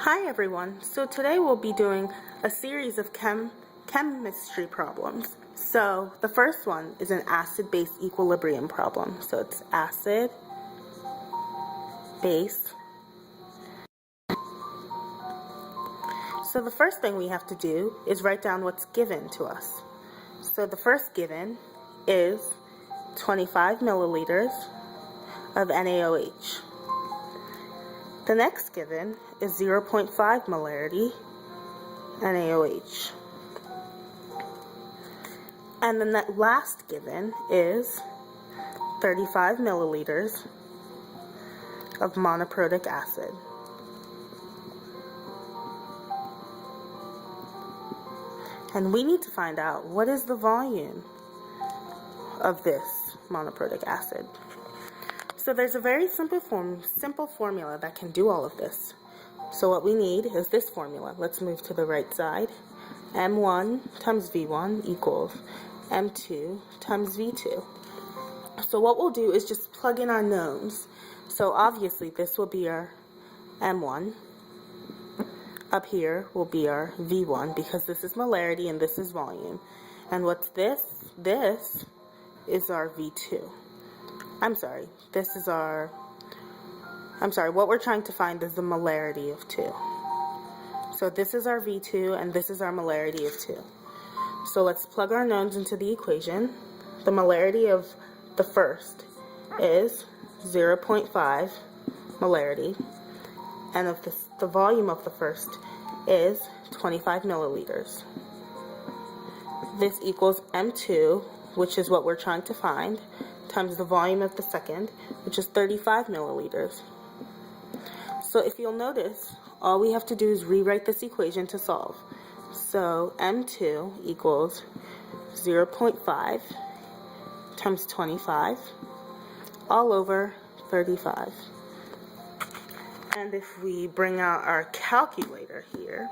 Hi everyone, so today we'll be doing a series of chemistry problems. So the first one is an acid-base equilibrium problem. So it's acid, base. So the first thing we have to do is write down what's given to us. So the first given is 25 milliliters of NaOH. The next given is 0.5 molarity NaOH. And then that last given is 35 milliliters of monoprotic acid. And we need to find out what is the volume of this monoprotic acid. So there's a very simple formula that can do all of this. So what we need is this formula. Let's move to the right side. M1 times V1 equals M2 times V2. So what we'll do is just plug in our knowns. So obviously this will be our M1. Up here will be our V1 because this is molarity and this is volume. And what's this? This is our V2. What we're trying to find is the molarity of 2. So this is our V2 and this is our molarity of 2. So let's plug our knowns into the equation. The molarity of the first is 0.5 molarity, and of the volume of the first is 25 milliliters. This equals M2, which is what we're trying to find, times the volume of the second, which is 35 milliliters. So if you'll notice, all we have to do is rewrite this equation to solve. So M2 equals 0.5 times 25 all over 35. And if we bring out our calculator here,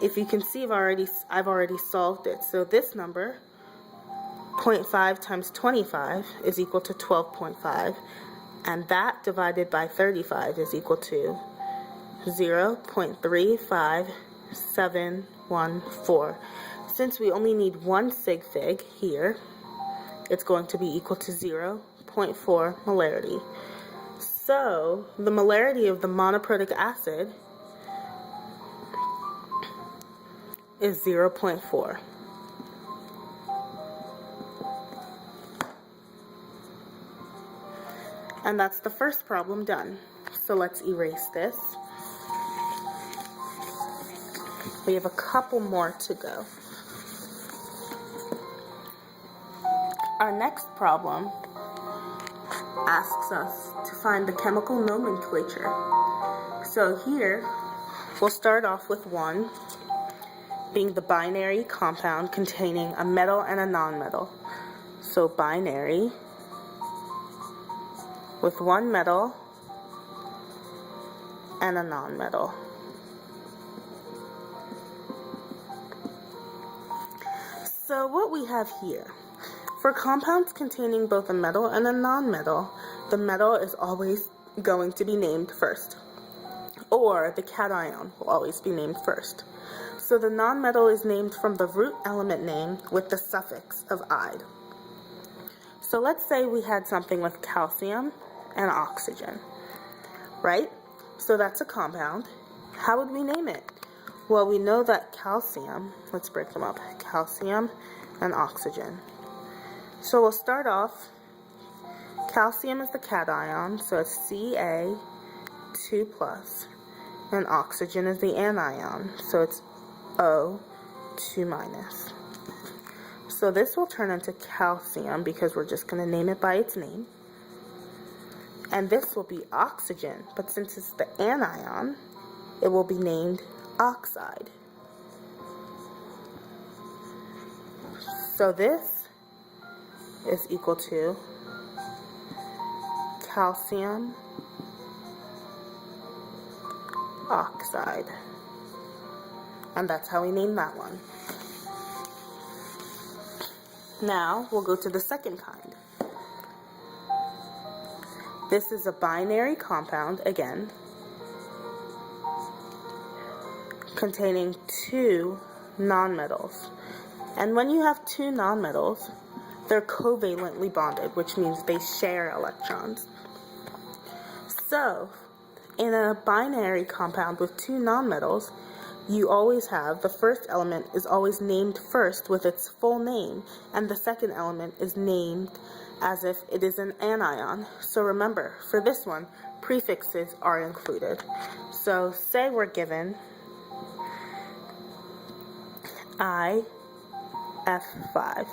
if you can see, I've already solved it. So this number, 0.5 times 25, is equal to 12.5, and that divided by 35 is equal to 0.35714. Since we only need one sig fig here, it's going to be equal to 0.4 molarity. So the molarity of the monoprotic acid is 0.4. And that's the first problem done. So let's erase this. We have a couple more to go. Our next problem asks us to find the chemical nomenclature. So here, we'll start off with 1, being the binary compound containing a metal and a nonmetal. So binary with 1 metal and a nonmetal. So what we have here, for compounds containing both a metal and a nonmetal, the metal is always going to be named first, or the cation will always be named first. So the nonmetal is named from the root element name with the suffix of "ide." So let's say we had something with calcium and oxygen, right? So that's a compound. How would we name it? Well, we know that calcium, let's break them up, calcium and oxygen. So we'll start off, calcium is the cation, so it's Ca2+, and oxygen is the anion, so it's O2-. So this will turn into calcium because we're just going to name it by its name. And this will be oxygen, but since it's the anion, it will be named oxide. So this is equal to calcium oxide. And that's how we name that one. Now we'll go to the second kind. This is a binary compound, again, containing two nonmetals. And when you have two nonmetals, they're covalently bonded, which means they share electrons. So, in a binary compound with two nonmetals, you always have, the first element is always named first with its full name, and the second element is named as if it is an anion. So remember, for this one, prefixes are included. So say we're given IF5.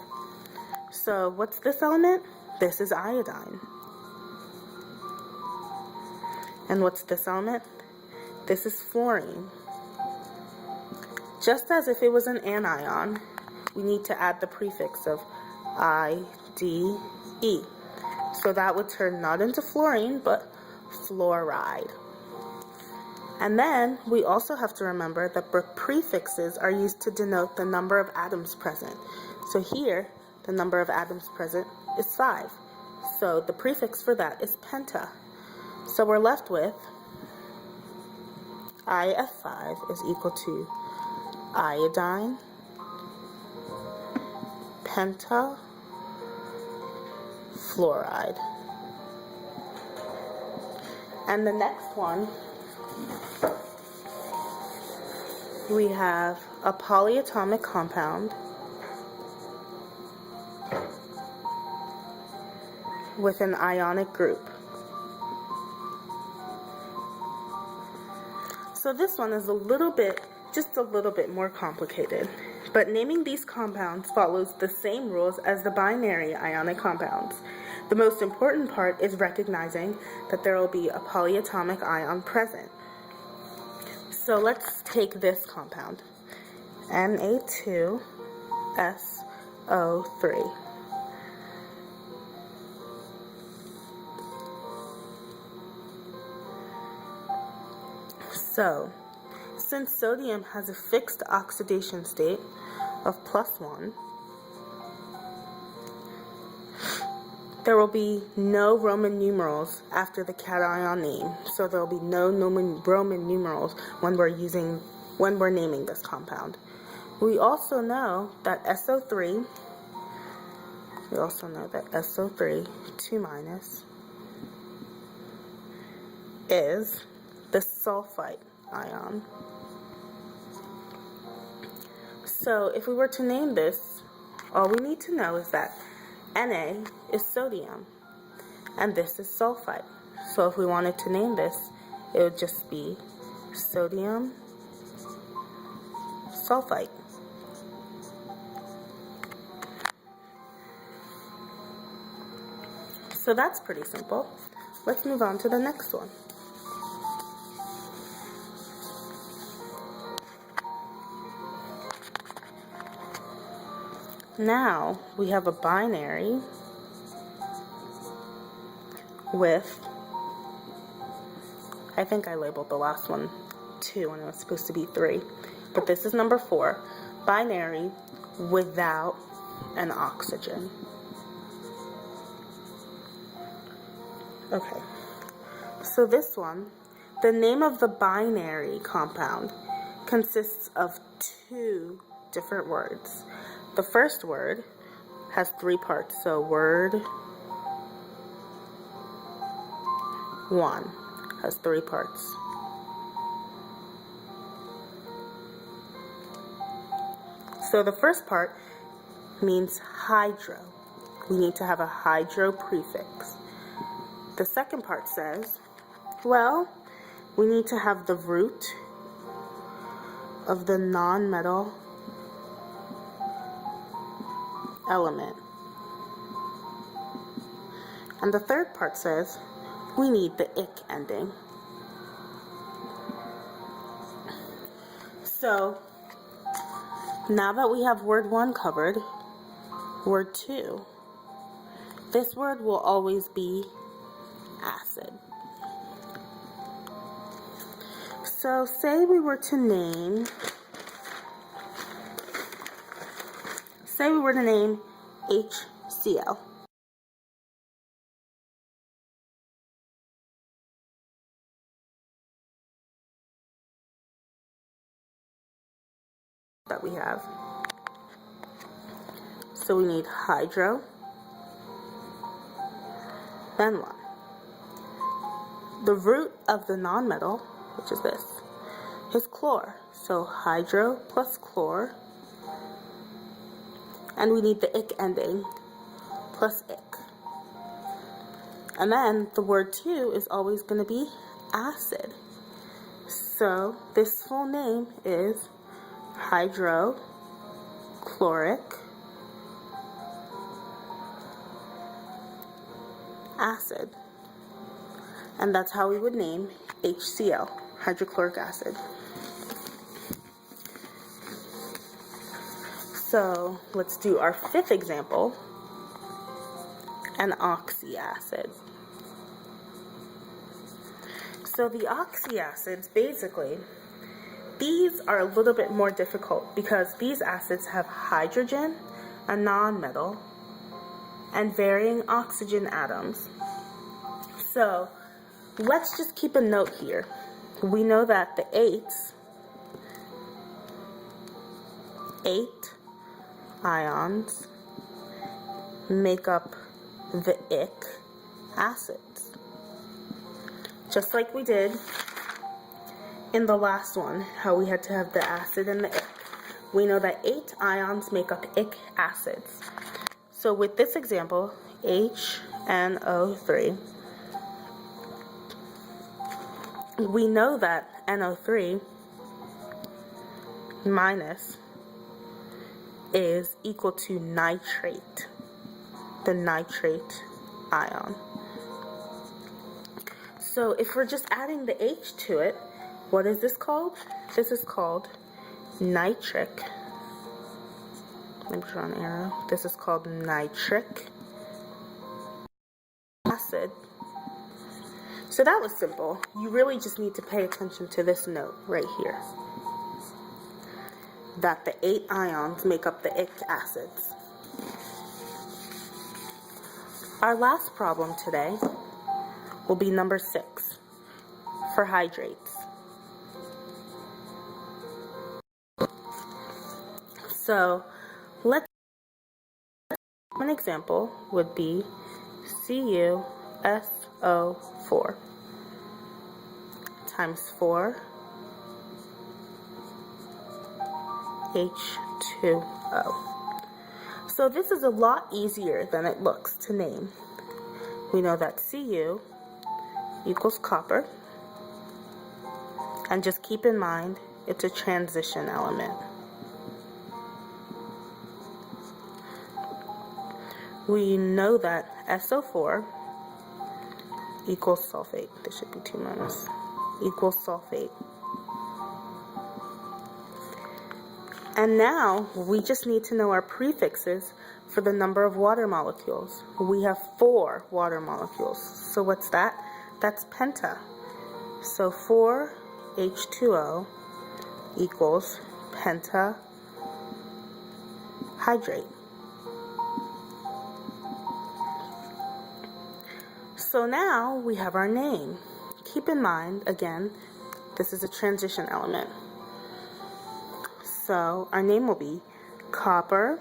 So what's this element? This is iodine. And what's this element? This is fluorine. Just as if it was an anion, we need to add the prefix of IDE. So that would turn not into fluorine, but fluoride. And then we also have to remember that the prefixes are used to denote the number of atoms present. So here, the number of atoms present is 5. So the prefix for that is penta. So we're left with IF5 is equal to iodine, pentafluoride. And the next one, we have a polyatomic compound with an ionic group. So this one is just a little bit more complicated, but naming these compounds follows the same rules as the binary ionic compounds. The most important part is recognizing that there will be a polyatomic ion present. So let's take this compound, Na2SO3. So, since sodium has a fixed oxidation state of +1, there will be no Roman numerals after the cation name. So there will be no Roman numerals when we're naming this compound. We also know that SO3, 2-, is the sulfite ion. So if we were to name this, all we need to know is that Na is sodium and this is sulfite. So if we wanted to name this, it would just be sodium sulfite. So that's pretty simple. Let's move on to the next one. Now we have a binary with, I think I labeled the last one 2 when it was supposed to be 3, but this is number 4, binary without an oxygen. Okay, so this one, the name of the binary compound consists of 2 different words. The first word has 3 parts, so word 1 has 3 parts. So the first part means hydro. We need to have a hydro prefix. The second part says, well, we need to have the root of the nonmetal element. And the third part says we need the ic ending. So now that we have word 1 covered, word 2, this word will always be acid. So say we were to name HCl. That we have. So we need hydro, then 1. The root of the nonmetal, which is this, is chlor. So hydro plus chlor, and we need the ic ending plus ic. And then the word 2 is always going to be acid. So this full name is hydrochloric acid. And that's how we would name HCl, hydrochloric acid. So let's do our 5th example, an oxy acid. So the oxy acids, basically, these are a little bit more difficult because these acids have hydrogen, a nonmetal, and varying oxygen atoms. So let's just keep a note here. We know that the 8 ions make up the ic acids. Just like we did in the last one, how we had to have the acid and the ic. We know that 8 ions make up ic acids. So with this example, HNO3, we know that NO3 minus is equal to nitrate, the nitrate ion. So if we're just adding the H to it, what is this called? This is called nitric. Let me draw an arrow. This is called nitric acid. So that was simple. You really just need to pay attention to this note right here, that the 8 ions make up the ic acids. Our last problem today will be number 6 for hydrates. So an example would be CuSO4 times 4 H2O. So this is a lot easier than it looks to name. We know that Cu equals copper, and just keep in mind it's a transition element. We know that SO4 equals sulfate. This should be 2 minus. Equals sulfate. And now we just need to know our prefixes for the number of water molecules. We have 4 water molecules. So what's that? That's penta. So 4H2O equals pentahydrate. So now we have our name. Keep in mind, again, this is a transition element. So our name will be copper.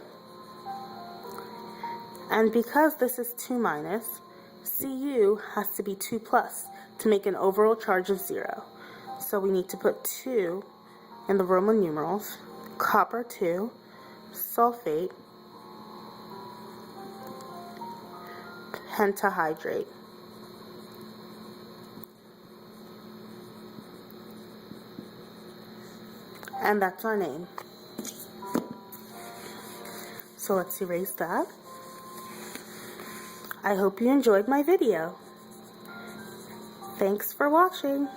And because this is 2 minus, Cu has to be 2 plus to make an overall charge of 0. So we need to put 2 in the Roman numerals, copper 2, sulfate, pentahydrate. And that's our name. So let's erase that. I hope you enjoyed my video. Thanks for watching.